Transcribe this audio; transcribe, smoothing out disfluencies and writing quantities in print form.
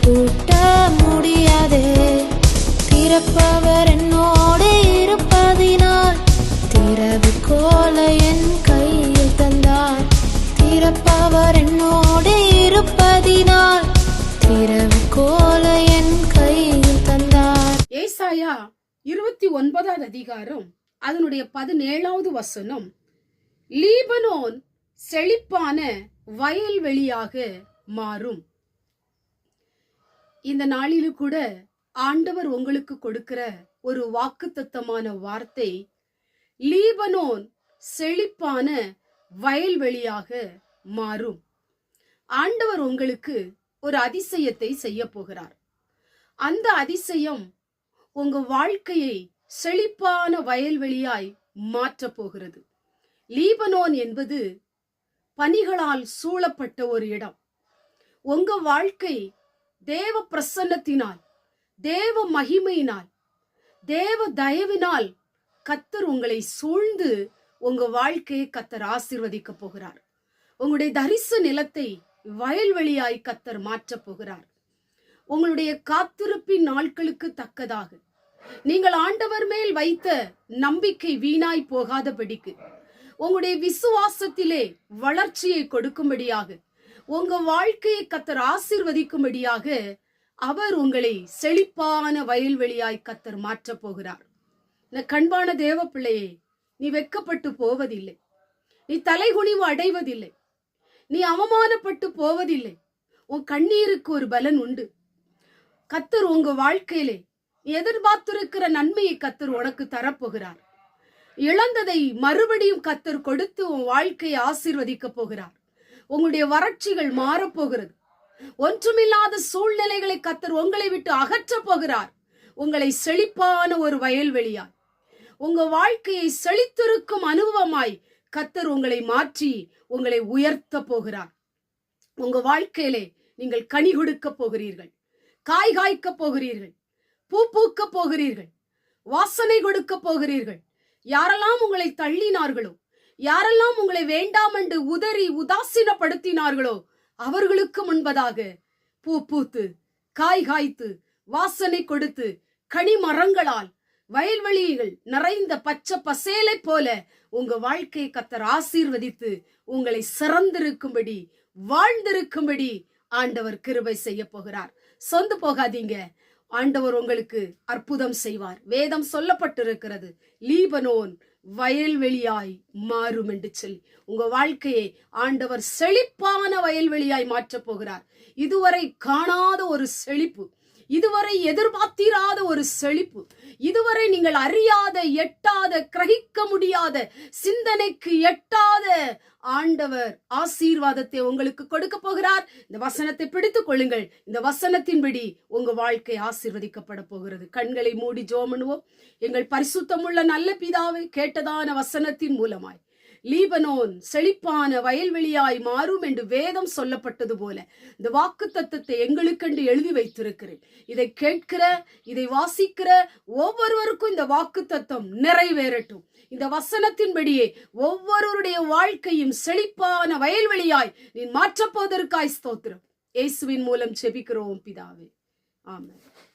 பூட்ட முடியாதே. திறப்பவர் என்னோடு இருப்பதினால் திறவுகோலை என் கையில் தந்தார். திறப்பவர் என்னோடு இருப்பதினால் திறவுகோலை என் கையில் தந்தார். ஏசாயா 29 அதிகாரம் அதனுடைய 17வது வசனம், லீபனோன் செழிப்பான வயல்வெளியாக மாறும். இந்த நாளிலும் கூட ஆண்டவர் உங்களுக்கு கொடுக்கிற ஒரு வாக்குத்தத்தமான வார்த்தை, லீபனோன் செழிப்பான வயல்வெளியாக மாறும். ஆண்டவர் உங்களுக்கு ஒரு அதிசயத்தை செய்ய போகிறார். அந்த அதிசயம் உங்க வாழ்க்கையை செழிப்பான வயல்வெளியாய் மாற்ற போகிறது. லீபனோன் என்பது பனிகளால் சூழப்பட்ட ஒரு இடம். உங்க வாழ்க்கை தேவ பிரசன்னத்தினால், தேவ மகிமையினால், தேவ தயவினால் கர்த்தர் உங்களை சூழ்ந்து உங்க வாழ்க்கையை கர்த்தர் ஆசீர்வதிக்க போகிறார். உங்களுடைய தரிசு நிலத்தை வயல்வெளியாய் கர்த்தர் மாற்ற போகிறார். உங்களுடைய காத்திருப்பின் நாட்களுக்கு தக்கதாக நீங்கள் ஆண்டவர் மேல் வைத்த நம்பிக்கை வீணாய் போகாதபடிக்கு, உங்களுடைய விசுவாசத்திலே வளர்ச்சியை கொடுக்கும்படியாக, உங்க வாழ்க்கையை கர்த்தர் ஆசீர்வதிக்கும்படியாக அவர் உங்களை செழிப்பான வயல்வெளியாய் கர்த்தர் மாற்ற போகிறார். கண்பான தேவ பிள்ளையே, நீ வெட்கப்பட்டு போவதில்லை, நீ தலைகுனிவு அடைவதில்லை, நீ அவமானப்பட்டு போவதில்லை. உன் கண்ணீருக்கு ஒரு பலன் உண்டு. கர்த்தர் உங்க வாழ்க்கையிலே எதிர்பார்த்திருக்கிற நன்மையை கர்த்தர் உனக்கு தரப்போகிறார். இழந்ததை மறுபடியும் கர்த்தர் கொடுத்து உன் வாழ்க்கையை ஆசீர்வதிக்க போகிறார். உங்களுடைய வறட்சிகள் மாறப்போகிறது. ஒன்றுமில்லாத சூழ்நிலைகளை கர்த்தர் உங்களை விட்டு அகற்ற போகிறார். உங்களை செழிப்பான ஒரு வயல்வெளியாய், உங்க வாழ்க்கையை செழித்திருக்கும் அனுபவமாய் கர்த்தர் உங்களை மாற்றி உங்களை உயர்த்த போகிறார். உங்க வாழ்க்கையிலே நீங்கள் கனி கொடுக்க போகிறீர்கள், காய் காய்க்க போகிறீர்கள், பூ பூக்க போகிறீர்கள், வாசனை கொடுக்க போகிறீர்கள். யாரெல்லாம் உங்களை தள்ளினார்களோ, யாரெல்லாம் உங்களை வேண்டாம் என்று உதறி உதாசீனப்படுத்தினார்களோ, அவர்களுக்கு முன்பதாக பூ பூத்து, காய் காய்த்து, வாசனை கொடுத்து, கனி மரங்களால் வயல்வெளிகள் நிறைந்த பச்சை பசேலை போல உங்க வாழ்க்கையை கர்த்தர் ஆசீர்வதித்து உங்களை சிறந்திருக்கும்படி, வாழ்ந்திருக்கும்படி ஆண்டவர் கிருபை செய்ய போகிறார். சொந்து போகாதீங்க. ஆண்டவர் உங்களுக்கு அற்புதம் செய்வார். வேதம் சொல்லப்பட்டிருக்கிறது, லீபனோன் வயல்வெளியாய் மாறும் என்று சொல்லி உங்க வாழ்க்கையை ஆண்டவர் செழிப்பான வயல்வெளியாய் மாற்ற போகிறார். இதுவரை காணாத ஒரு செழிப்பு, இதுவரை எதிர்பார்த்திராத ஒரு செழிப்பு, இதுவரை நீங்கள் அறியாத, எட்டாத, கிரகிக்க முடியாத, சிந்தனைக்கு எட்டாத ஆண்டவர் ஆசீர்வாதத்தை உங்களுக்கு கொடுக்க போகிறார். இந்த வசனத்தை பிடித்துக் கொள்ளுங்கள். இந்த வசனத்தின்படி உங்க வாழ்க்கை ஆசீர்வதிக்கப்பட போகிறது. கண்களை மூடி ஜெபம் பண்ணுவோம். எங்கள் பரிசுத்தமுள்ள நல்ல பிதாவை, கேட்டதான வசனத்தின் மூலமாய் லீபனோன் செழிப்பான வயல்வெளியாய் மாறும் என்று வேதம் சொல்லப்பட்டது போல இந்த வாக்கு தத்தத்தை எங்களுக்கென்று எழுதி வைத்திருக்கிறேன். இதை கேட்கிற, இதை வாசிக்கிற ஒவ்வொருவருக்கும் இந்த வாக்கு தத்தம் நிறைவேறட்டும். இந்த வசனத்தின்படியே ஒவ்வொருவருடைய வாழ்க்கையும் செழிப்பான வயல்வெளியாய் நீ மாற்றப்போவதற்காய் ஸ்தோத்திரம். இயேசுவின் மூலம் ஜெபிக்கிறோம் பிதாவே, ஆமென்.